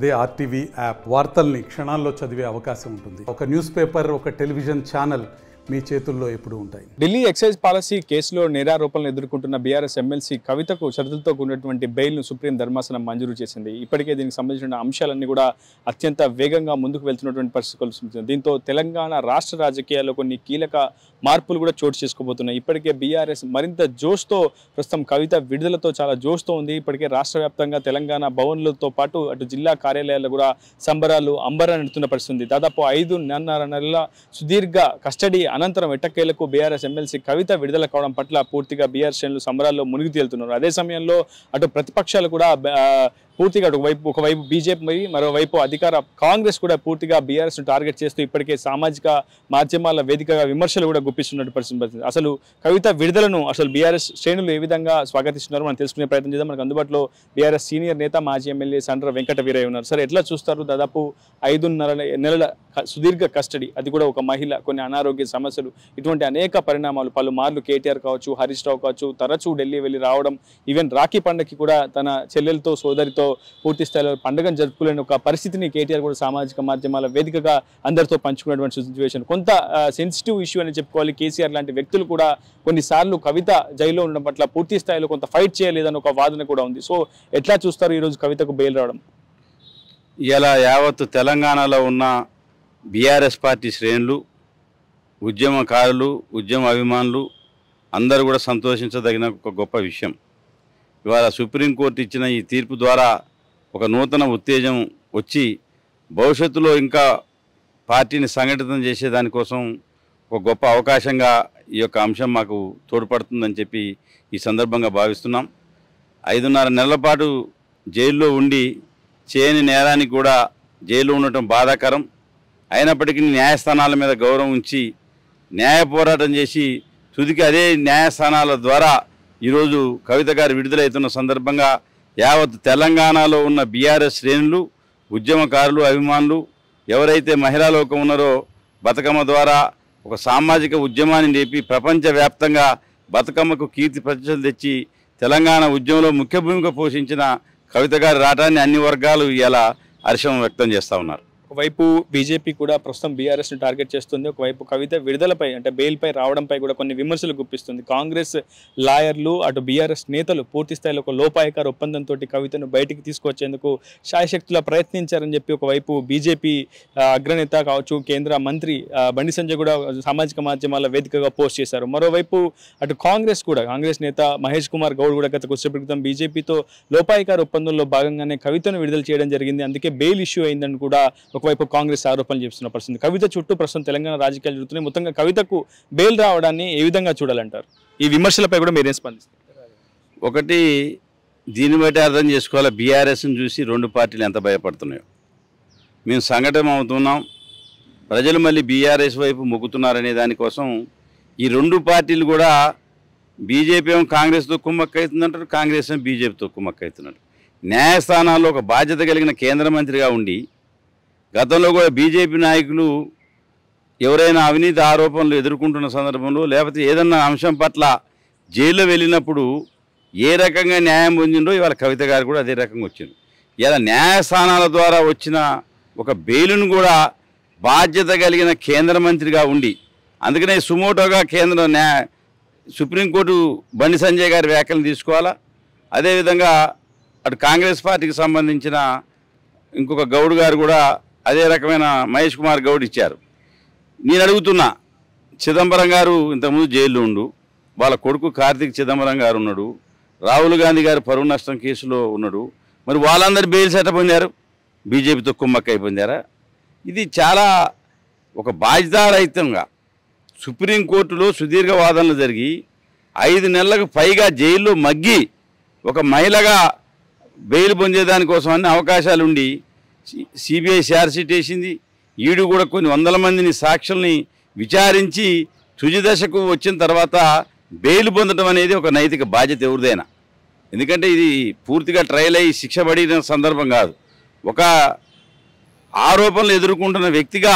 అదే RTV app వార్తల్ని క్షణాల్లో చదివే అవకాశం ఉంటుంది. ఒక న్యూస్ పేపర్, ఒక టెలివిజన్ ఛానల్ మీ చేతుల్లో ఎప్పుడు ఉంటాయి. ఢిల్లీ ఎక్సైజ్ పాలసీ కేసులో నేరారోపణలు ఎదుర్కొంటున్న బీఆర్ఎస్ ఎమ్మెల్సీ కవితకు షరతులతో కూడినటువంటి బెయిల్ను సుప్రీం ధర్మాసనం మంజూరు చేసింది. ఇప్పటికే దీనికి సంబంధించిన అంశాలన్నీ కూడా అత్యంత వేగంగా ముందుకు వెళ్తున్నటువంటి పరిస్థితి కలుస్తుంది. దీంతో తెలంగాణ రాష్ట్ర రాజకీయాల్లో కొన్ని కీలక మార్పులు కూడా చోటు చేసుకోబోతున్నాయి. ఇప్పటికే బీఆర్ఎస్ మరింత జోష్తో ప్రస్తుతం కవిత విడుదలతో చాలా జోష్తో ఉంది. ఇప్పటికే రాష్ట్ర వ్యాప్తంగా తెలంగాణ భవన్లతో పాటు అటు జిల్లా కార్యాలయాల్లో కూడా సంబరాలు అంబరాన్నిడుతున్న పరిస్థితి. దాదాపు 5.5 నెలల సుదీర్ఘ కస్టడీ అనంతరం ఎట్టకేలకు బీఆర్ఎస్ ఎమ్మెల్సీ కవిత విడుదల కావడం పట్ల పూర్తిగా బీఆర్ఎస్ శ్రేణులు సంబరాల్లో మునిగి తేలుతున్నారు. అదే సమయంలో అటు ప్రతిపక్షాలు కూడా పూర్తిగా ఒకవైపు బీజేపీ మరోవైపు అధికార కాంగ్రెస్ కూడా పూర్తిగా బీఆర్ఎస్ టార్గెట్ చేస్తూ ఇప్పటికే సామాజిక మాధ్యమాల వేదికగా విమర్శలు కూడా గుప్పిస్తున్నట్టు పరిస్థితి. అసలు కవిత విడుదలను అసలు బీఆర్ఎస్ శ్రేణులు ఏ విధంగా స్వాగతిస్తున్నారో మనం తెలుసుకునే ప్రయత్నం చేద్దాం. మనకు అందుబాటులో బీఆర్ఎస్ సీనియర్ నేత మాజీ ఎమ్మెల్యే సండ్ర వెంకట వీరయ్య ఉన్నారు. సరే, ఎట్లా చూస్తారు? దాదాపు 5.5 నెలల సుదీర్ఘ కస్టడీ, అది కూడా ఒక మహిళ, కొన్ని అనారోగ్య సమస్యలు, ఇటువంటి అనేక పరిణామాలు, పలుమార్లు కేటీఆర్ కావచ్చు, హరీష్ రావు కావచ్చు, తరచూ ఢిల్లీ వెళ్ళి రావడం, ఈవెన్ రాఖీ పండుగకి కూడా తన చెల్లెలతో సోదరితో పూర్తి స్థాయిలో పండుగను జరుపుకోలేని ఒక పరిస్థితిని కేటీఆర్ కూడా సామాజిక మాధ్యమాల వేదికగా అందరితో పంచుకున్నటువంటి సిచ్యువేషన్. కొంత సెన్సిటివ్ ఇష్యూ అని చెప్పుకోవాలి. కేసీఆర్ లాంటి వ్యక్తులు కూడా కొన్నిసార్లు కవిత జైల్లో ఉండడం పట్ల పూర్తి స్థాయిలో కొంత ఫైట్ చేయలేదని ఒక వాదన కూడా ఉంది. సో ఎట్లా చూస్తారు ఈరోజు కవితకు బెయిల్ రావడం? ఇలా యావత్తు తెలంగాణలో ఉన్న బీఆర్ఎస్ పార్టీ శ్రేణులు, ఉద్యమకారులు, ఉద్యమ అభిమానులు అందరూ కూడా సంతోషించదగిన ఒక గొప్ప విషయం. ఇవాళ సుప్రీంకోర్టు ఇచ్చిన ఈ తీర్పు ద్వారా ఒక నూతన ఉత్తేజం వచ్చి భవిష్యత్తులో ఇంకా పార్టీని సంఘటితం చేసేదానికోసం ఒక గొప్ప అవకాశంగా ఈ యొక్క అంశం మాకు తోడ్పడుతుందని చెప్పి ఈ సందర్భంగా భావిస్తున్నాం. 5.5 నెలల పాటు జైల్లో ఉండి చేయని నేరానికి కూడా జైల్లో ఉండటం బాధాకరం. అయినప్పటికీ న్యాయస్థానాల మీద గౌరవం ఉంచి న్యాయ పోరాటం చేసి తుదికి అదే న్యాయస్థానాల ద్వారా ఈరోజు కవిత గారు విడుదలవుతున్న సందర్భంగా యావత్ తెలంగాణలో ఉన్న బీఆర్ఎస్ శ్రేణులు, ఉద్యమకారులు, అభిమానులు ఎవరైతే మహిళా లోకం ఉన్నారో బతుకమ్మ ద్వారా ఒక సామాజిక ఉద్యమాన్ని లేపి ప్రపంచవ్యాప్తంగా బతుకమ్మకు కీర్తి ప్రతిష్టలు తెచ్చి తెలంగాణ ఉద్యమంలో ముఖ్య భూమిక పోషించిన కవిత గారి రావడాన్ని అన్ని వర్గాలు ఇలా హర్షం వ్యక్తం చేస్తూ ఉన్నారు. ఒకవైపు బీజేపీ కూడా ప్రస్తుతం బీఆర్ఎస్ని టార్గెట్ చేస్తుంది. ఒకవైపు కవిత విడుదలపై అంటే బెయిల్పై రావడంపై కూడా కొన్ని విమర్శలు గుప్పిస్తుంది. కాంగ్రెస్ లాయర్లు, అటు బీఆర్ఎస్ నేతలు పూర్తి స్థాయిలో ఒక లోపాయకార ఒప్పందంతో కవితను బయటికి తీసుకొచ్చేందుకు శాయశక్తులా ప్రయత్నించారని చెప్పి ఒకవైపు బీజేపీ అగ్రనేత కావచ్చు, కేంద్ర మంత్రి బండి సంజయ్ కూడా సామాజిక మాధ్యమాల వేదికగా పోస్ట్ చేశారు. మరోవైపు అటు కాంగ్రెస్ నేత మహేష్ కుమార్ గౌడ్ కూడా గత కొద్దిసేపటి క్రితం బీజేపీతో లోపాయకార ఒప్పందంలో భాగంగానే కవితను విడుదల చేయడం జరిగింది, అందుకే బెయిల్ ఇష్యూ అయిందని కూడా ఒకవైపు కాంగ్రెస్ ఆరోపణలు చేస్తున్న పరిస్థితి. కవిత చుట్టూ ప్రస్తుతం తెలంగాణ రాజకీయాలు జరుగుతున్నాయి. మొత్తంగా కవితకు బెయిల్ రావడాన్ని ఏ విధంగా చూడాలంటారు? ఈ విమర్శలపై కూడా మీరేం స్పందిస్తారు? ఒకటి, దీన్ని బట్టి అర్థం చేసుకోవాలి బీఆర్ఎస్ని చూసి రెండు పార్టీలు ఎంత భయపడుతున్నాయో. మేము సంఘటన అవుతున్నాం, ప్రజలు మళ్ళీ బీఆర్ఎస్ వైపు మొగ్గుతున్నారనే దానికోసం ఈ రెండు పార్టీలు కూడా బీజేపీ ఏమో కాంగ్రెస్తో కుమ్మక్కవుతుందంటారు, కాంగ్రెస్ ఏమో బీజేపీతో కుమ్మక్కవుతున్నారు. న్యాయస్థానాల్లో ఒక బాధ్యత కలిగిన కేంద్ర మంత్రిగా ఉండి గతంలో కూడా బీజేపీ నాయకులు ఎవరైనా అవినీతి ఆరోపణలు ఎదుర్కొంటున్న సందర్భంలో లేకపోతే ఏదన్నా అంశం పట్ల జైల్లో వెళ్ళినప్పుడు ఏ రకంగా న్యాయం పొందిందో ఇవాళ కవిత గారు కూడా అదే రకంగా వచ్చింది. ఇలా న్యాయస్థానాల ద్వారా వచ్చిన ఒక బెయిలును కూడా బాధ్యత కలిగిన కేంద్ర మంత్రిగా ఉండి, అందుకనే సుమోటోగా సుప్రీంకోర్టు బండి సంజయ్ గారి వ్యాఖ్యలు తీసుకోవాలా. అదేవిధంగా అటు కాంగ్రెస్ పార్టీకి సంబంధించిన ఇంకొక గౌడ్ గారు కూడా అదే రకమైన మహేష్ కుమార్ గౌడ్ ఇచ్చారు. నేను అడుగుతున్నా, చిదంబరం గారు ఇంతకుముందు జైల్లో ఉండు, వాళ్ళ కొడుకు కార్తీక్ చిదంబరం గారు ఉన్నాడు, రాహుల్ గాంధీ గారు పరువు నష్టం కేసులో ఉన్నాడు, మరి వాళ్ళందరూ బెయిల్ సెట పొందారు, బీజేపీతో కుమ్మక్కై పొందారా? ఇది చాలా ఒక బాధ్యతారహితంగా సుప్రీంకోర్టులో సుదీర్ఘ వాదనలు జరిగి 5 నెలలకు పైగా జైల్లో మగ్గి ఒక మహిళగా బెయిల్ పొందేదానికోసం అన్ని అవకాశాలు ఉండి సిబిఐ ఛార్జ్షీట్ వేసింది. ఈడు కూడా కొన్ని 100 మందిని సాక్షుల్ని విచారించి తుది దశకు వచ్చిన తర్వాత బెయిల్ పొందడం అనేది ఒక నైతిక బాధ్యత ఎవరిదైనా. ఎందుకంటే ఇది పూర్తిగా ట్రయల్ అయ్యి శిక్ష పడిన సందర్భం కాదు. ఒక ఆరోపణలు ఎదుర్కొంటున్న వ్యక్తిగా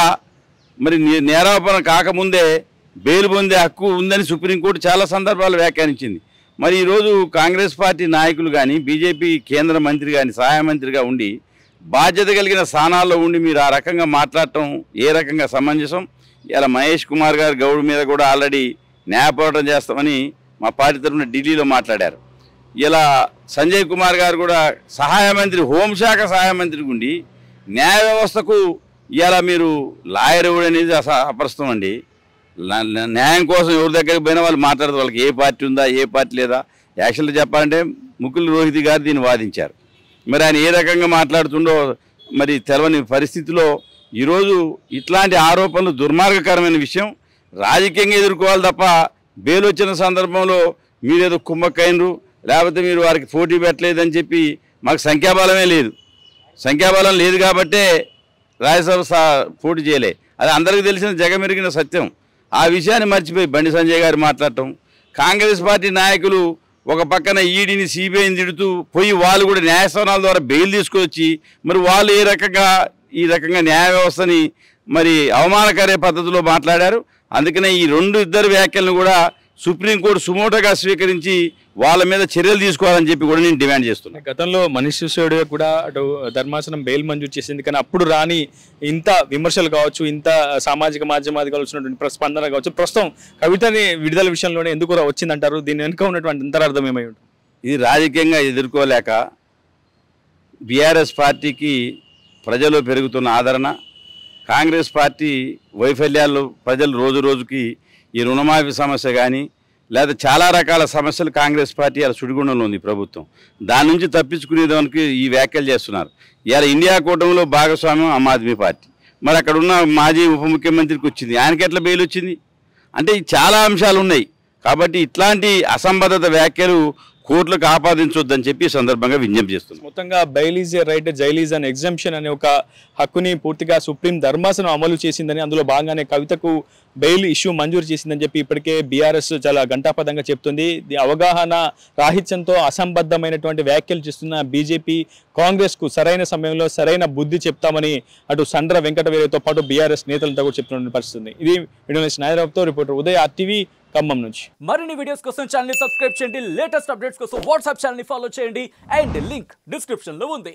మరి నేరారోపణ కాకముందే బెయిల్ పొందే హక్కు ఉందని సుప్రీంకోర్టు చాలా సందర్భాలు వ్యాఖ్యానించింది. మరి ఈరోజు కాంగ్రెస్ పార్టీ నాయకులు కానీ బీజేపీ కేంద్ర మంత్రి కానీ సహాయ మంత్రిగా ఉండి బాధ్యత కలిగిన స్థానాల్లో ఉండి మీరు ఆ రకంగా మాట్లాడటం ఏ రకంగా సమంజసం? ఇలా మహేష్ కుమార్ గారు గౌడ్ మీద కూడా ఆల్రెడీ న్యాయ పోరాటం చేస్తామని మా పార్టీ తరఫున ఢిల్లీలో మాట్లాడారు. ఇలా సంజయ్ కుమార్ గారు కూడా సహాయ మంత్రి, హోంశాఖ సహాయ మంత్రి ఉండి న్యాయ వ్యవస్థకు ఇలా మీరు లాయర్ అనేది అప్రస్తుతం అండి. న్యాయం కోసం ఎవరి దగ్గరికి పోయినా వాళ్ళు మాట్లాడతారు, వాళ్ళకి ఏ పార్టీ ఉందా ఏ పార్టీ లేదా. యాక్చువల్గా చెప్పాలంటే ముకుల్ రోహిత్ గారు దీన్ని వాదించారు. మరి ఆయన ఏ రకంగా మాట్లాడుతుండో మరి తెలవని పరిస్థితిలో ఈరోజు ఇట్లాంటి ఆరోపణలు దుర్మార్గకరమైన విషయం. రాజకీయంగా ఎదుర్కోవాలి తప్ప బెయిల్ వచ్చిన సందర్భంలో మీరేదో కుమ్మక్కైనరు, లేకపోతే మీరు వారికి పోటీ పెట్టలేదని చెప్పి మాకు సంఖ్యాబలమే లేదు. సంఖ్యాబలం లేదు కాబట్టే రాజ్యసభ పోటీ చేయలే. అది అందరికీ తెలిసిన జగమెరిగిన సత్యం. ఆ విషయాన్ని మర్చిపోయి బండి సంజయ్ గారు మాట్లాడటం, కాంగ్రెస్ పార్టీ నాయకులు ఒక పక్కన ఈడీని సిబిఐని తిడుతూ పోయి వాళ్ళు కూడా న్యాయస్థానాల ద్వారా బెయిల్ తీసుకొచ్చి మరి వాళ్ళు ఈ రకంగా న్యాయ వ్యవస్థని మరి అవమానకరే పద్ధతిలో మాట్లాడారు. అందుకనే ఈ ఇద్దరు వ్యాఖ్యలను కూడా సుప్రీంకోర్టు సుమోటోగా స్వీకరించి వాళ్ళ మీద చర్యలు తీసుకోవాలని చెప్పి కూడా నేను డిమాండ్ చేస్తున్నాను. గతంలో మనీష్ సిసోడియా కూడా అటు ధర్మాసనం బెయిల్ మంజూరు చేసింది, కానీ అప్పుడు రాని ఇంత విమర్శలు కావచ్చు, ఇంత సామాజిక మాధ్యమాలు కావాల్సినటువంటి స్పందన కావచ్చు, ప్రస్తుతం కవితని విడుదల విషయంలోనే ఎందుకు వచ్చిందంటారు? దీని వెనుక ఉన్నటువంటి అంతరార్థం ఏమై ఉంటుంది? ఇది రాజకీయంగా ఎదుర్కోలేక బీఆర్ఎస్ పార్టీకి ప్రజలు పెరుగుతున్న ఆదరణ, కాంగ్రెస్ పార్టీ వైఫల్యాలు ప్రజలు రోజు రోజుకి ఈ రుణమాఫీ సమస్య కానీ లేదా చాలా రకాల సమస్యలు కాంగ్రెస్ పార్టీ అలా సుడిగుండంలో ఉంది ప్రభుత్వం. దాని నుంచి తప్పించుకునేదానికి ఈ వ్యాఖ్యలు చేస్తున్నారు. ఇవాళ ఇండియా కూటమిలో భాగస్వామ్యం ఆమ్ ఆద్మీ పార్టీ. మరి అక్కడ ఉన్న మాజీ ఉప ముఖ్యమంత్రికి వచ్చింది, ఆయనకి ఎట్లా బెయిల్ వచ్చింది అంటే చాలా అంశాలు ఉన్నాయి. కాబట్టి ఇట్లాంటి అసంబద్ధత వ్యాఖ్యలు కోర్టులకు ఆపాదించొద్దని చెప్పి ఈ సందర్భంగా విజ్ఞప్తి చేస్తున్నాం. మొత్తంగా bail is a right, jail is an exemption అనే ఒక హక్కుని పూర్తిగా సుప్రీం ధర్మాసనం అమలు చేసిందని, అందులో భాగంగానే కవితకు బెయిల్ ఇష్యూ మంజూరు చేసిందని చెప్పి ఇప్పటికే బీఆర్ఎస్ చాలా ఘంటాపథంగా చెప్తుంది. అవగాహన రాహిత్యంతో అసంబద్ధమైనటువంటి వ్యాఖ్యలు చేస్తున్న బీజేపీ కాంగ్రెస్కు సరైన సమయంలో సరైన బుద్ధి చెప్తామని అటు సండ్ర వెంకటవీరతో పాటు బీఆర్ఎస్ నేతలతో కూడా చెప్తున్న పరిస్థితుంది. ఇది వీడియో నాయరావుతో రిపోర్టర్ ఉదయ్, RTV ఖమ్మం నుంచి. మరిన్ని వీడియోస్ కోసం ఛానల్ ని సబ్స్క్రైబ్ చేయండి, లేటెస్ట్ అప్డేట్స్ కోసం వాట్సాప్ ఛానల్ ని ఫాలో చేయండి అండ్ లింక్ డిస్క్రిప్షన్ లో ఉంది.